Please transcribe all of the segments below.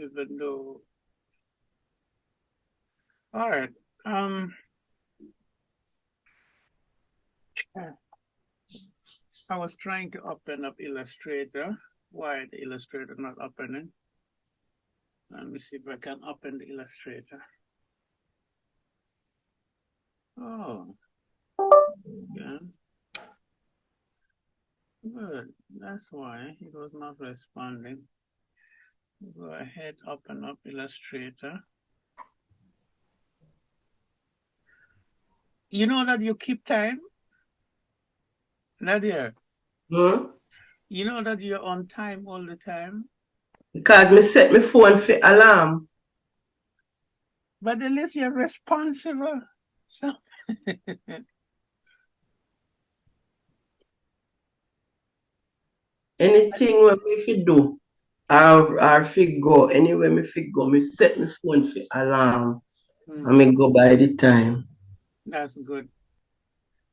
even though, all right. I was trying to open up Illustrator. Why the Illustrator not opening? Let me see if I can open the Illustrator. Oh, yeah. Good. That's why it was not responding. Go ahead, open up Illustrator. You know that you keep time? Nadia, Hmm? you know that you're on time all the time? Because me set my phone for alarm. But at least you're responsible. So Anything when me fi do, or fi go, anywhere me fi go, me set my phone for alarm. And hmm, me go by the time. that's good.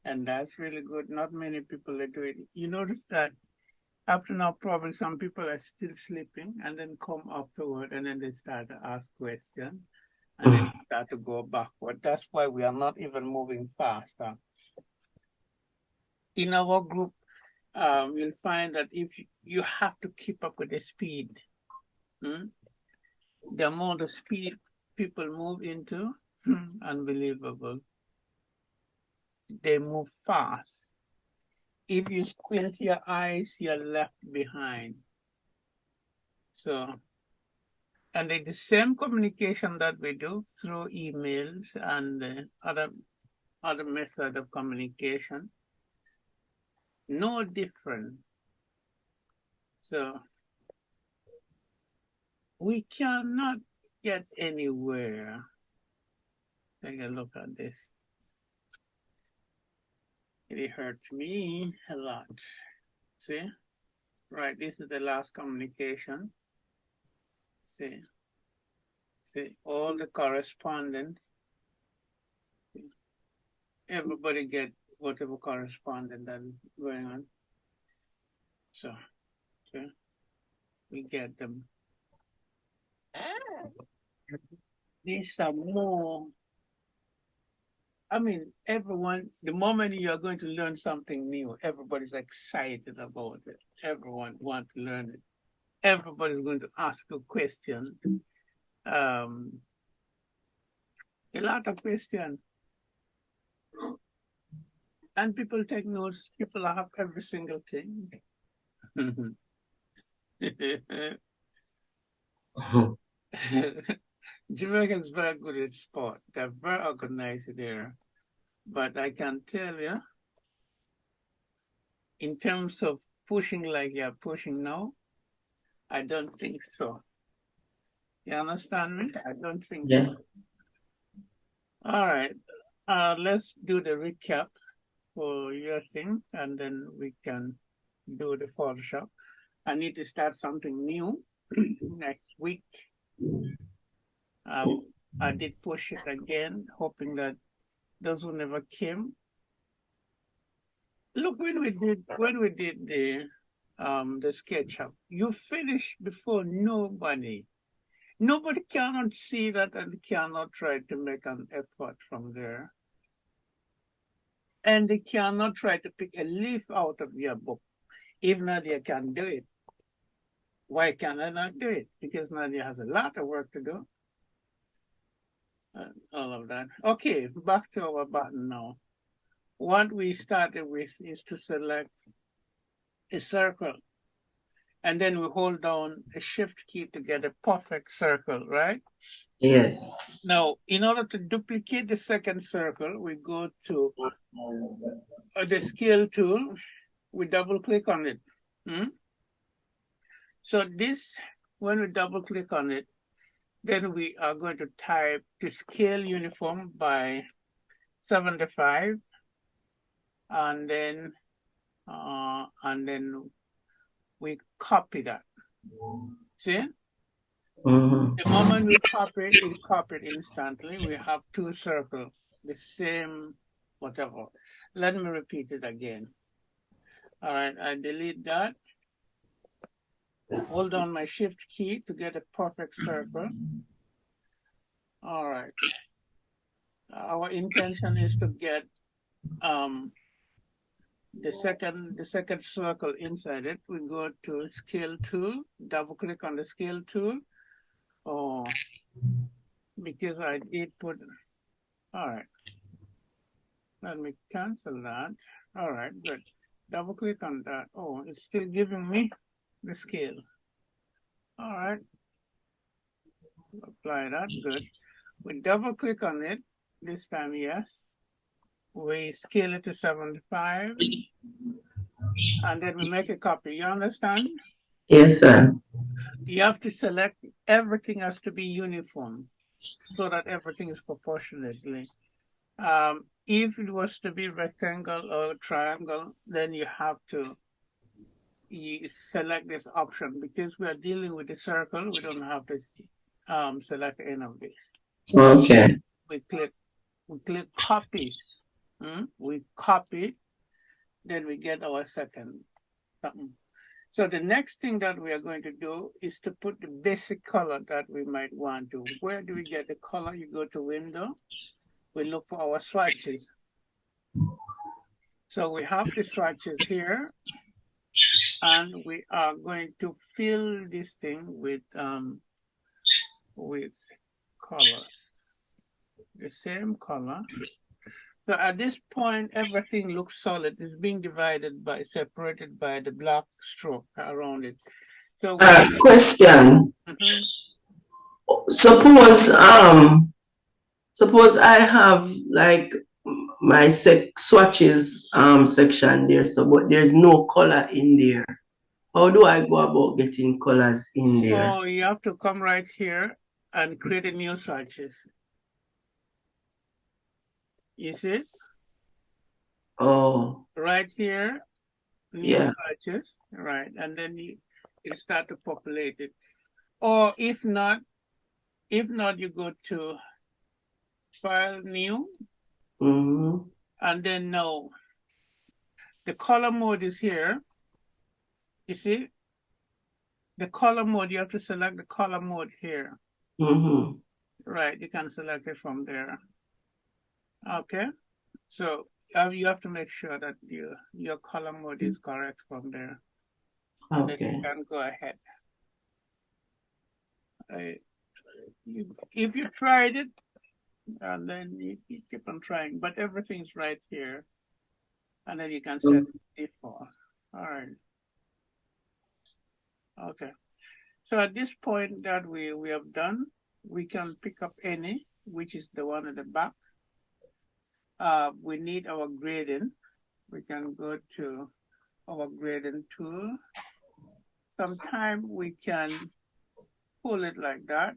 And that's really good. Not many people are doing it. You notice that after now, probably some people are still sleeping and then come afterward and then they start to ask questions and then start to go backward. That's why we are not even moving faster. In our group, you'll find that if you have to keep up with the speed, hmm, the amount of speed people move into, unbelievable. They move fast. If you squint your eyes, you're left behind. So, and the same communication that we do through emails and other method of communication, no different. So we cannot get anywhere. Take a look at this. It hurts me a lot. See? Right, this is the last communication. See? See? All the correspondence. Everybody get whatever correspondence that is going on. So, see? We get them. These are more, I mean, everyone, the moment you are going to learn something new, everybody's excited about it. Everyone wants to learn it. Everybody's going to ask a question. Um, a lot of questions. And people take notes. People have every single thing. Jamaicans very good at sport. They're very organized there. But I can tell you, in terms of pushing like you're pushing now, I don't think so. You understand me? I don't think Yeah. so. All right. Let's do the recap for your thing, and then we can do the Photoshop. I need to start something new next week. Uh, I did push it again, hoping that those who never came. Look, when we did the SketchUp, you finished before nobody. Nobody cannot see that and cannot try to make an effort from there. And they cannot try to pick a leaf out of your book. If Nadia can do it, why can I not do it? Because Nadia has a lot of work to do. All of that. Okay, back to our button now. What we started with is to select a circle. And then we hold down a shift key to get a perfect circle, right? Yes. Now, in order to duplicate the second circle, we go to the scale tool. We double click on it. Hmm? So this, when we double click on it, then we are going to type to scale uniform by 75, and then we copy that. See? Mm-hmm. The moment we copy it copied instantly. We have two circles, the same whatever. Let me repeat it again. All right, I delete that. hold down my shift key to get a perfect circle. All right. Our intention is to get the second circle inside it. We go to scale tool, double click on the scale tool. Oh, because I did put, all right. Let me cancel that. All right, good. Double click on that. Oh, it's still giving me the scale. All right, apply that, good. We double click on it, this time, yes. We scale it to 75, and then we make a copy. You understand? Yes, sir. You have to select, everything has to be uniform so that everything is proportionately. If it was to be rectangle or triangle, then you have to select this option. Because we are dealing with the circle, we don't have to select any of this. Okay. We click copy. We copy, then we get our second something. So the next thing that we are going to do is to put the basic color that we might want to. Where do we get the color? You go to window, we look for our swatches. So we have the swatches here, and we are going to fill this thing with color, the same color. So at this point, everything looks solid. It's being separated by the black stroke around it. So Question. Mhm. Suppose suppose I have like my swatches section there, so but there's no color in there. How do I go about getting colors in there? Oh, you have to come right here and create a new swatches. You see? Oh, Right here, new yeah. swatches, right? And then you start to populate it. Or if not, you go to File, New, Mm-hmm. and then no. The color mode is here. You see? The color mode, you have to select the color mode here. Mm-hmm. Right, you can select it from there. Okay, so you have to make sure that your color mode is correct from there, and then you Okay. can go ahead. If you tried it, and then you keep on trying, but everything's right here, and then you can set default. All right, okay. So at this point that we have done, we can pick up any, which is the one at the back. We need our grading. We can go to our grading tool. Sometimes we can pull it like that.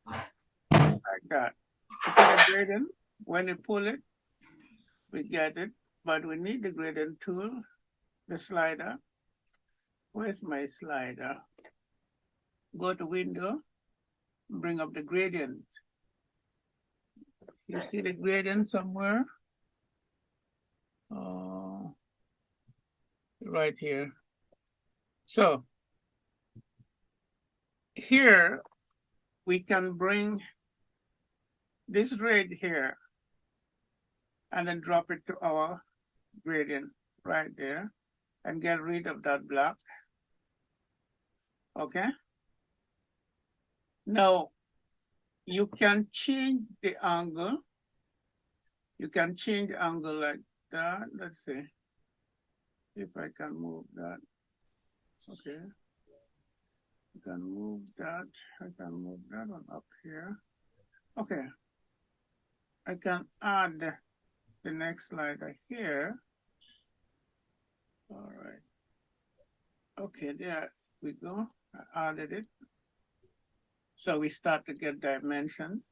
You see the grading? When you pull it, we get it, but we need the grading tool, the slider. Where's my slider? Go to window, bring up the gradient. You see the gradient somewhere? Right here. So here we can bring this red here and then drop it to our gradient right there and get rid of that black. Okay. Now you can change the angle. You can change the angle like that. Let's see if I can move that. Okay. I can move that. I can move that one up here. Okay. I can add the next slider here. All right. Okay, there we go. I added it. So we start to get dimensions.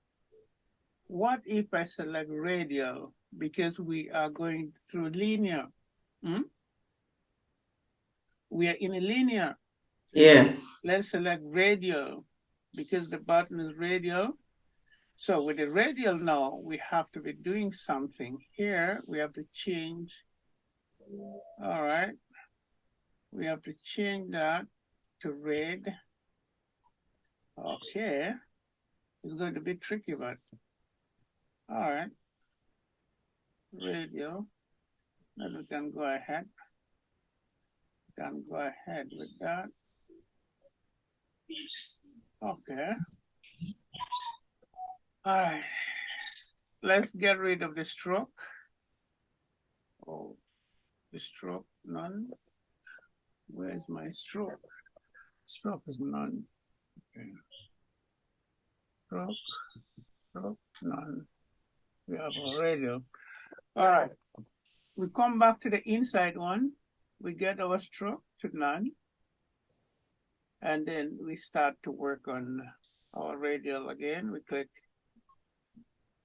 What if I select radial? Because we are going through linear. We are in a linear. Yeah. Let's select radial because the button is radial. So with the radial now, we have to be doing something. Here, we have to change. All right. We have to change that to red. Okay. It's going to be tricky, but all right. Radio. Then we can go ahead. Can go ahead with that. Okay. All right. Let's get rid of the stroke. Oh, the stroke, none. Where's my stroke? Stroke is none. Okay. Stroke, none. We have a radio. All right. We come back to the inside one. We get our stroke to none. And then we start to work on our radial again. We click.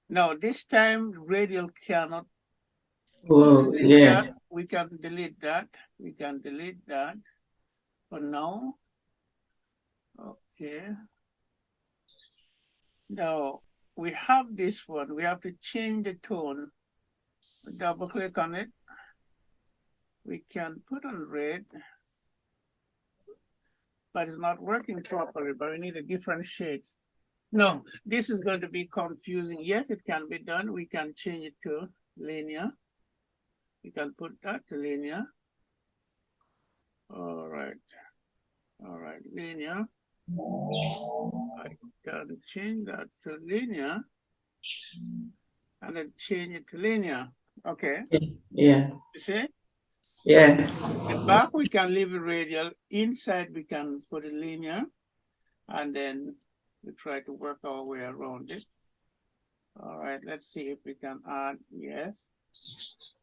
Now, this time, radial cannot. Oh, yeah. That. We can delete that. We can delete that for now. Okay. Now, we have this one. We have to change the tone. We double click on it. We can put on red, but it's not working properly, but we need a different shade. No, this is going to be confusing. Yes, it can be done. We can change it to linear. We can put that to linear. All right. All right, linear. I can change that to linear and then change it to linear. Okay. Yeah. You see? Yeah. The back we can leave it radial. Inside we can put it linear. And then we try to work our way around it. All right, let's see if we can add, yes.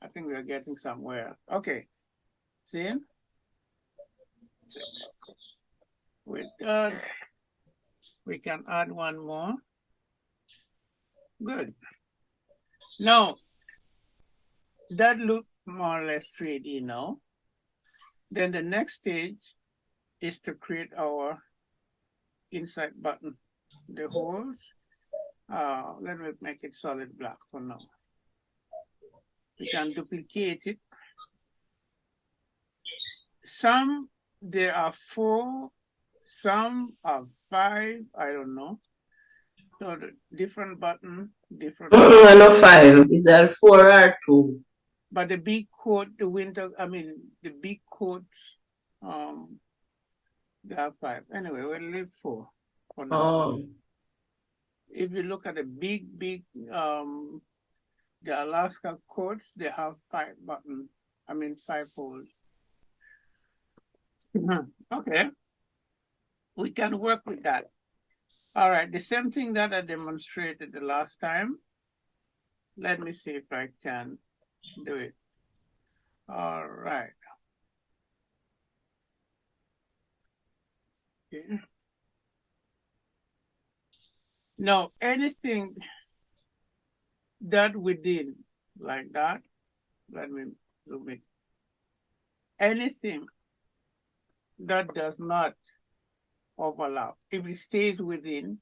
I think we are getting somewhere. Okay, see? With that, we can add one more. Good. Now, that looks more or less 3D now. Then the next stage is to create our inside button. The holes, let me make it solid black for now. We can duplicate it. Some, there are 4, some are 5, I don't know. So the different button, different. No, 5. Is that 4 or 2? But the big coat, the big coats, they are 5. Anyway, we'll leave 4 for now. Oh. If you look at the big, the Alaska coats, they have 5 buttons. 5 holes. Okay. We can work with that. All right, the same thing that I demonstrated the last time. Let me see if I can do it. All right. Okay. Now, anything that we did like that, let me zoom it. Anything that does not overlap, if it stays within,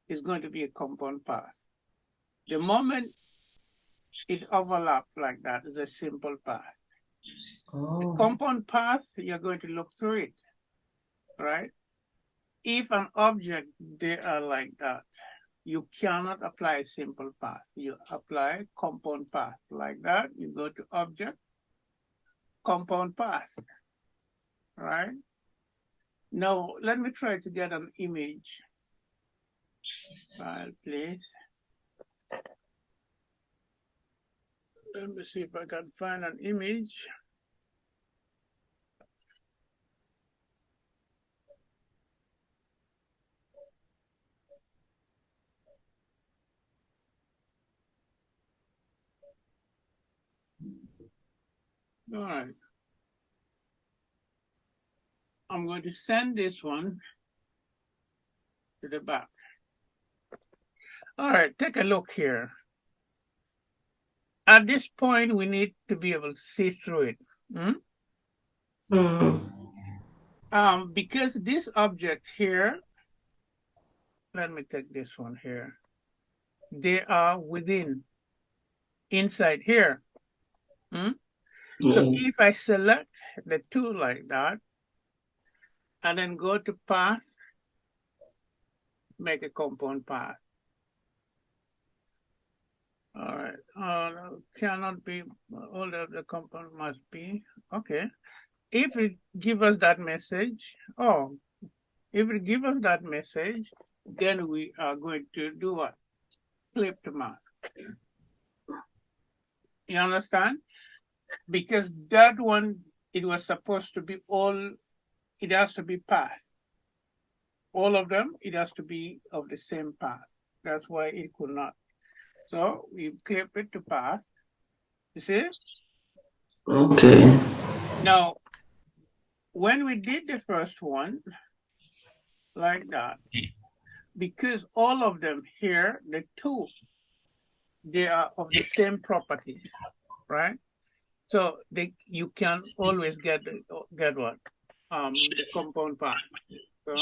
is going to be a compound path. The moment it overlaps like that is a simple path. Oh. The compound path, you're going to look through it, right? If an object, they are like that, you cannot apply a simple path. You apply compound path like that. You go to object, compound path, right? Now, let me try to get an image. File, please. Let me see if I can find an image. All right. I'm going to send this one to the back. All right, take a look here. At this point, we need to be able to see through it. Because this object here, let me take this one here. They are within, inside here. So if I select the tool like that, and then go to path, make a compound path. All right. Cannot be, all of the compound must be. Okay. If it give us that message, if it give us that message, then we are going to do what? Clip the mark. You understand? Because that one, it was supposed to be all, it has to be path. All of them, it has to be of the same path. That's why it could not. So we clip it to path. You see? Okay. Now, when we did the first one, like that, because all of them here, the two, they are of the same properties, right? So you can always get what? The compound path. So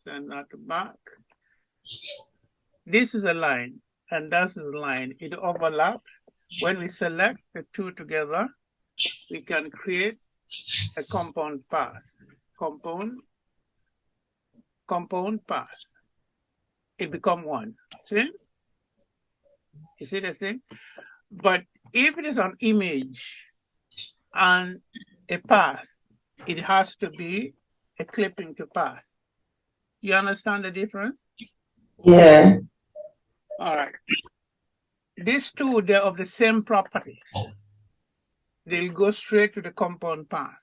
send that back. This is a line, and that's the line. It overlaps. When we select the two together, we can create a compound path. Compound path. It become one. See? You see the thing? But if it is an image and a path, it has to be a clipping to path. You understand the difference? Yeah. All right. These two, they're of the same properties. They'll go straight to the compound path.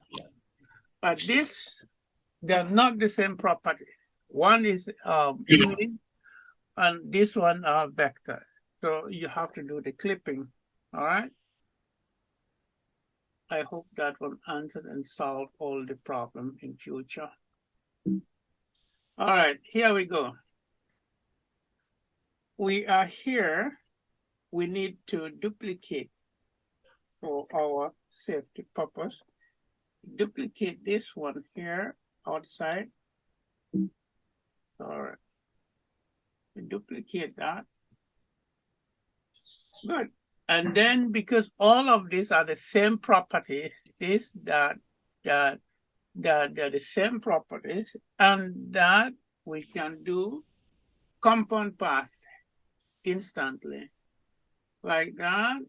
But this, they're not the same properties. One is image, and this one are vector. So you have to do the clipping. All right. I hope that will answer and solve all the problem in future. All right, here we go. We are here. We need to duplicate for our safety purpose. Duplicate this one here outside. All right. Duplicate that. Good. And then because all of these are the same properties, they're the same properties, and that we can do compound path instantly. Like that,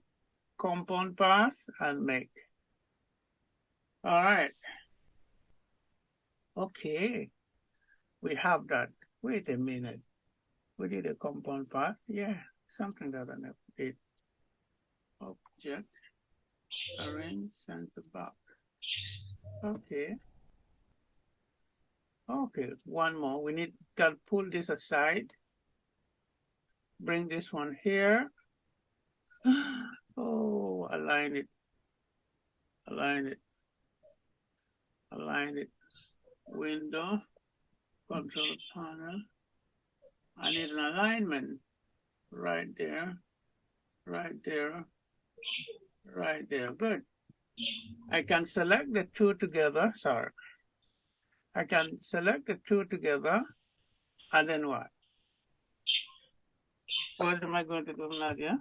compound path and make. All right. Okay. We have that. Wait a minute. We did a compound path. Yeah, something that I never did. Object, arrange, center back. Okay. Okay, one more. We need to pull this aside. Bring this one here. Oh, align it. Align it. Align it. Window. Control panel. I need an alignment. Right there. Right there. Right there. Good. I can select the two together. Sorry. I can select the two together. And then what? What am I going to do, Nadia?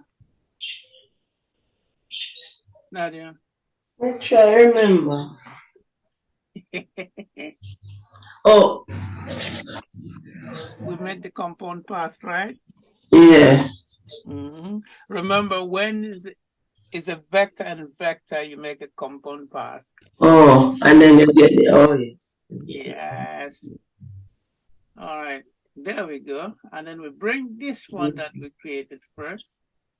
Nadia. I try remember. Oh, We make the compound path, right? yeah. Remember, when is a vector and vector, you make a compound path. Oh, and then you get the, oh, yes. Yes. All right. There we go. And then we bring this one that we created first.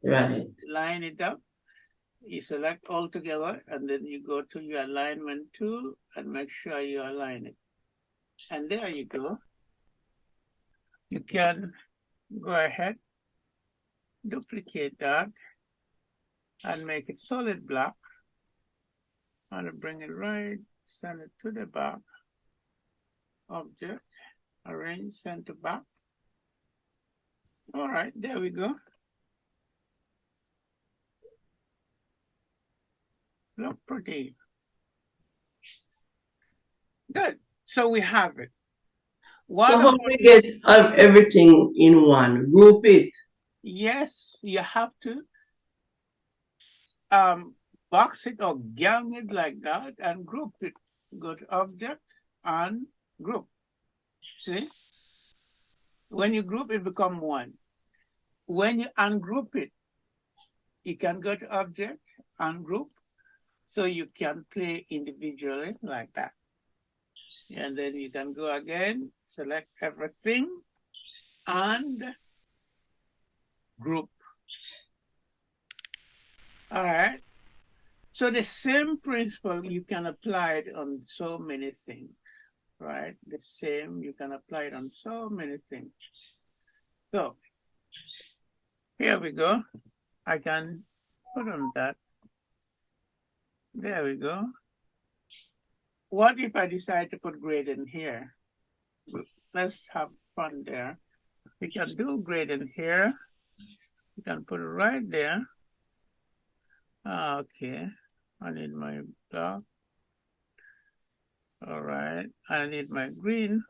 Right. Line it up. You select all together, and then you go to your alignment tool and make sure you align it. And there you go. You can go ahead, duplicate that, and make it solid block. And bring it right, send it to the back. Object, arrange, send to back. All right, there we go. Look pretty. Good. So we have it. So how we get everything in one? Group it. Yes, you have to box it or gang it like that and group it. Go to object and Group. See? When you group, it become one. When you ungroup it, you can go to object, ungroup, so you can play individually like that. And then you can go again, select everything, and group. All right. So the same principle, you can apply it on so many things, right? The same, you can apply it on so many things. So here we go. I can put on that. There we go. What if I decide to put grade in here? Let's have fun there. We can do grade in here. You can put it right there. Okay. I need my block. All right. I need my green.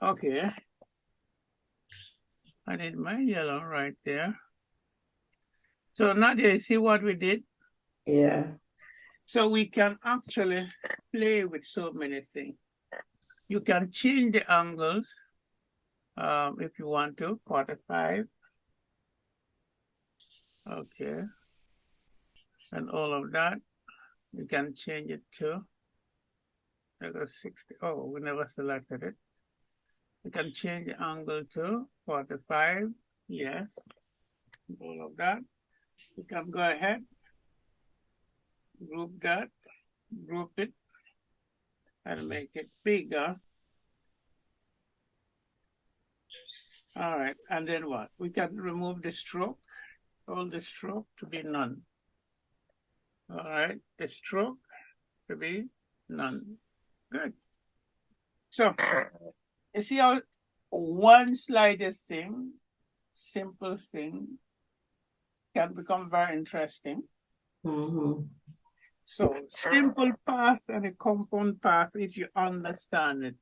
Okay. I need my yellow right there. So now do you see what we did? Yeah. So we can actually play with so many things. You can change the angles if you want to, 45. Okay. And all of that. You can change it to 60. Oh, we never selected it. You can change the angle to 45. Yes. All of that. You can go ahead, group that, group it, and make it bigger. All right. And then what? We can remove the stroke, all the stroke to be none. All right. The stroke to be none. Good. So you see how one slightest thing, simple thing, can become very interesting. Mm-hmm. So simple path and a compound path, if you understand it,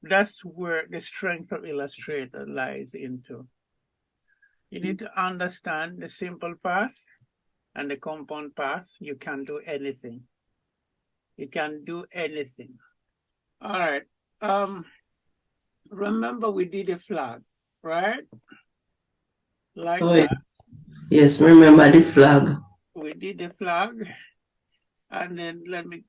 that's where the strength of Illustrator lies into. You need to understand the simple path and the compound path. You can do anything. You can do anything. All right. Remember we did a flag, right? Like Oh, that. yes, remember the flag. We did the flag, and then let me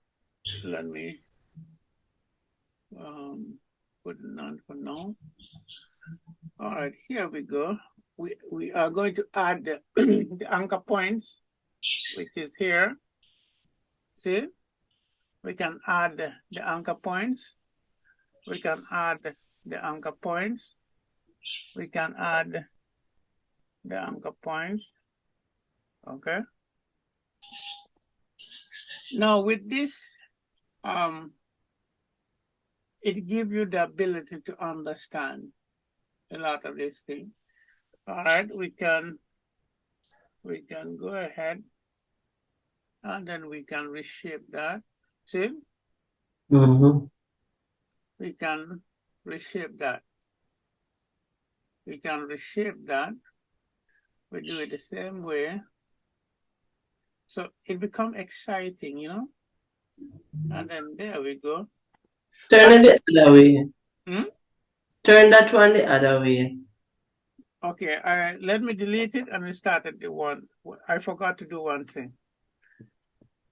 put none for now. All right, here we go. We are going to add the, the anchor points, which is here. See, we can add the anchor points. We can add the anchor points. We can add the anchor points. Okay. Now with this, it gives you the ability to understand a lot of these things. All right, we can go ahead and then we can reshape that. See, Mm-hmm. we can reshape that. We can reshape that. We do it the same way. So it becomes exciting, you know? And then there we go. Turn it the other way. Hmm? Turn that one the other way. Okay, let me delete it and restart it. The one. I forgot to do one thing.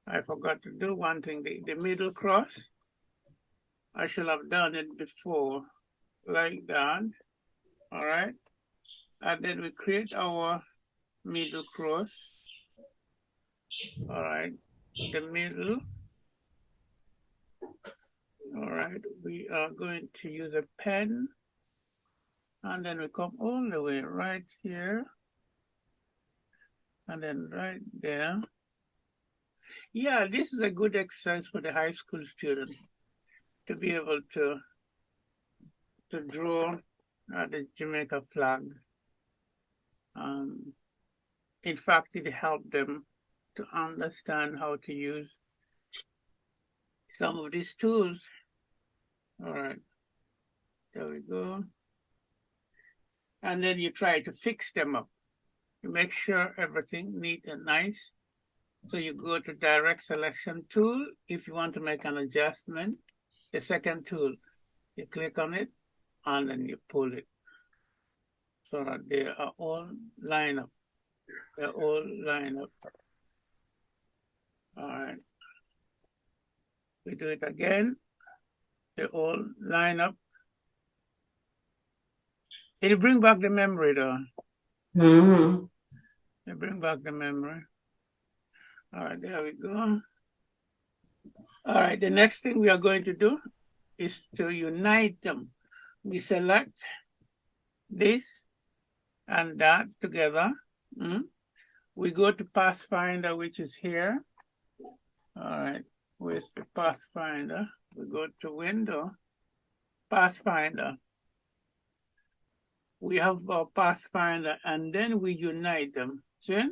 The middle cross. I should have done it before, like that. All right. And then we create our middle cross. All right. The middle. All right. We are going to use a pen. And then we come all the way right here. And then right there. Yeah, this is a good exercise for the high school student to be able to draw the Jamaica flag. In fact, it helped them to understand how to use some of these tools. All right, there we go. And then you try to fix them up. You make sure everything neat and nice. So you go to direct selection tool. If you want to make an adjustment, the second tool, you click on it and then you pull it so that they are all lined up. They're all lined up. All right. We do it again. They all line up. It'll bring back the memory though. Mm-hmm. It bring back the memory. All right, there we go. All right, the next thing we are going to do is to unite them. We select this and that together. We go to Pathfinder, which is here. All right, where's the Pathfinder? We go to Window, Pathfinder. We have our Pathfinder, and then we unite them. See?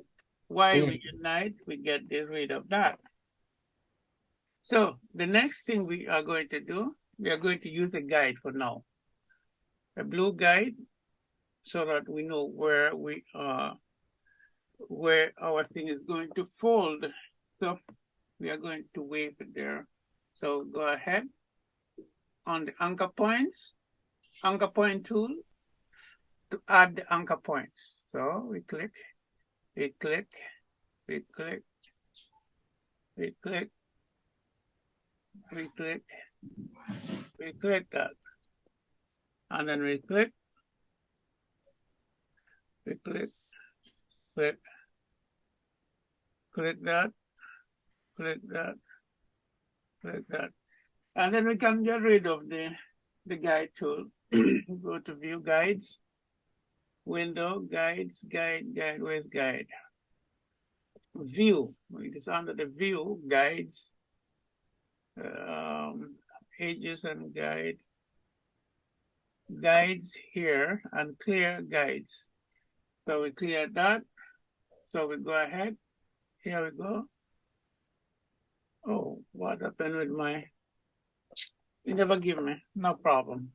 Why Yeah. we unite, we get rid of that. So the next thing we are going to do, we are going to use a guide for now. A blue guide, so that we know where we are, where our thing is going to fold. So we are going to wave it there. So go ahead on the anchor points, anchor point tool to add the anchor points. So we click, we click, we click, we click, we click, we click that. And then we click, click, click, click that, click that, click that. And then we can get rid of the guide tool. Go to view guides, window, guides, guide, where's guide? View, it is under the view, guides, ages and guides here, and clear guides. So we clear that. So we go ahead. Here we go. Oh, what happened with my, you never give me, no problem.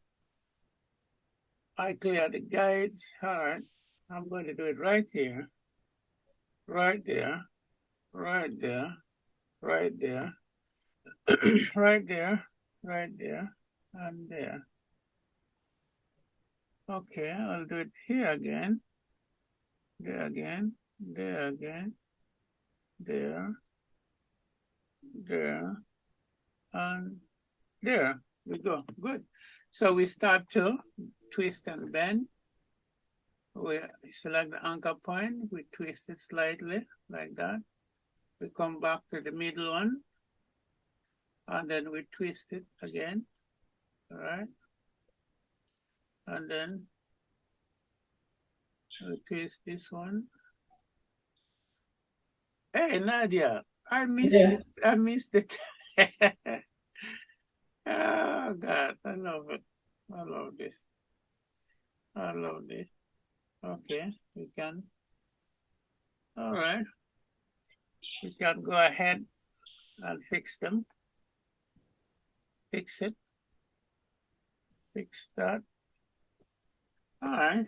I clear the guides. All right, I'm going to do it right here, right there, right there, right there, right there, right there, and there. Okay, I'll do it here again, there again, there again, there, there, and there we go. Good. So we start to twist and bend. We select the anchor point, we twist it slightly like that. We come back to the middle one, and then we twist it again, all right? And then we twist this one. Hey, Nadia, I missed Yeah. it. I missed it. Oh, God, I love it. I love this. I love this. Okay, we can. All right. We can go ahead and fix them. Fix it. Fix that. All right.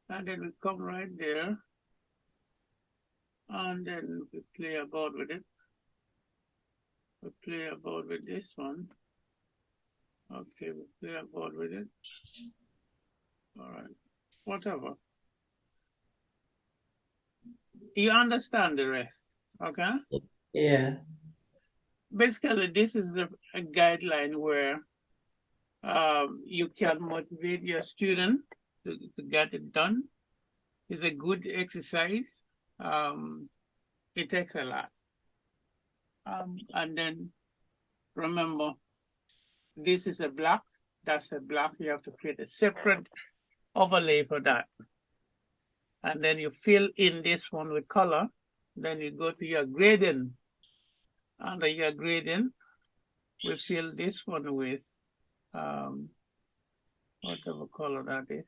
And then we come right there. And then we play about with it. We play about with this one. Okay, we play about with it. All right. Whatever. You understand the rest. Okay? Yeah. Basically, this is a guideline where you can motivate your student to get it done. It's a good exercise. It takes a lot. And then remember, this is a block. That's a block. You have to create a separate overlay for that. And then you fill in this one with color. Then you go to your grading. Under your grading, we fill this one with whatever color that is.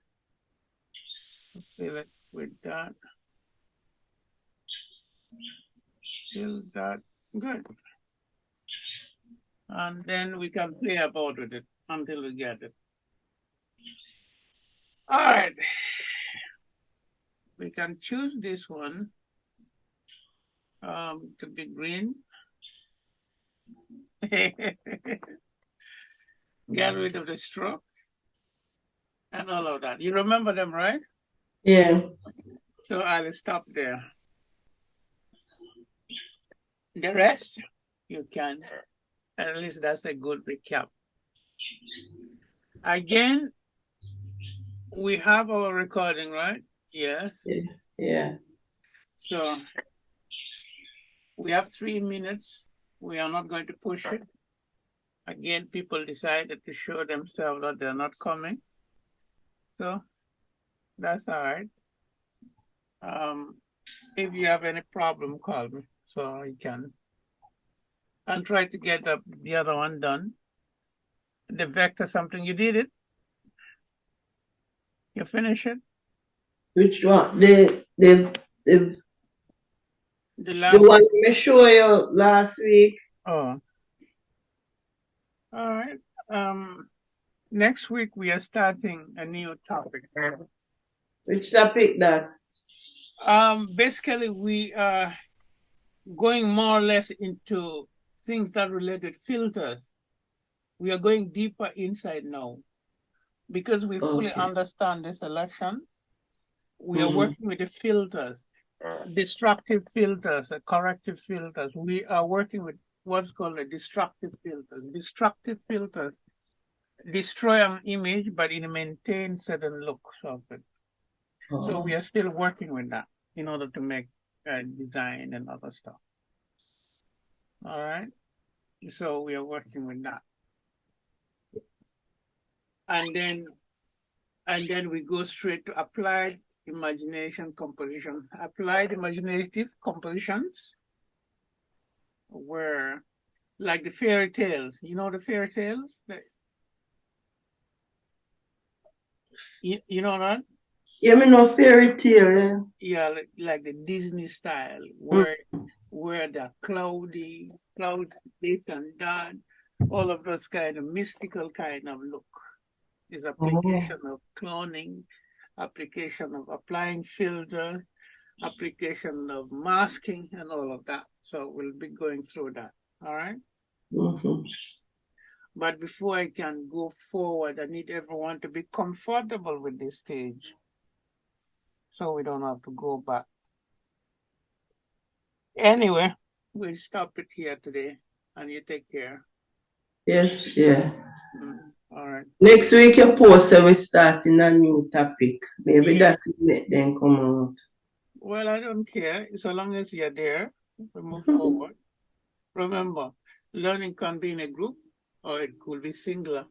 Fill it with that. Fill that. Good. And then we can play about with it until we get it. All right. We can choose this one. to be green. Get rid of the stroke and all of that. You remember them, right? Yeah. So I'll stop there. The rest, you can. At least that's a good recap. Again, we have our recording, right? Yes. Yeah. So we have 3 minutes. We are not going to push it. Again, people decided to show themselves that they're not coming. So that's all right. If you have any problem, call me so I can. And try to get the other one done. The vector something, you did it? You finish it? Which one? The The one I show you last week. Oh. All right. Next week we are starting a new topic. Which topic that? Basically we are going more or less into things that related filters. We are going deeper inside now because we fully understand this election. We are working with the filters, destructive filters, corrective filters. We are working with what's called a destructive filter. Destructive filters destroy an image, but it maintains certain looks of it. So we are still working with that in order to make design and other stuff. All right. So we are working with that. And then we go straight to applied imagination composition. Applied imaginative compositions where like the fairy tales. You know the fairy tales? You know that? Yeah, me know fairy tale. Yeah, like the Disney style where the cloudy, cloud this and that, all of those kind of mystical kind of look is application of cloning, application of applying filter, application of masking and all of that. So we'll be going through that. All right. But before I can go forward, I need everyone to be comfortable with this stage so we don't have to go back. Anyway, we'll stop it here today and you take care. Yes, yeah. All right. Next week you post we starting a new topic. Maybe that will make them come out. Well, I don't care. So long as you're there, we move forward. Remember, learning can be in a group or it could be singular.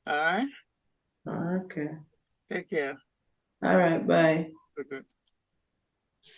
All right? Okay. Take care. All right, bye. Good.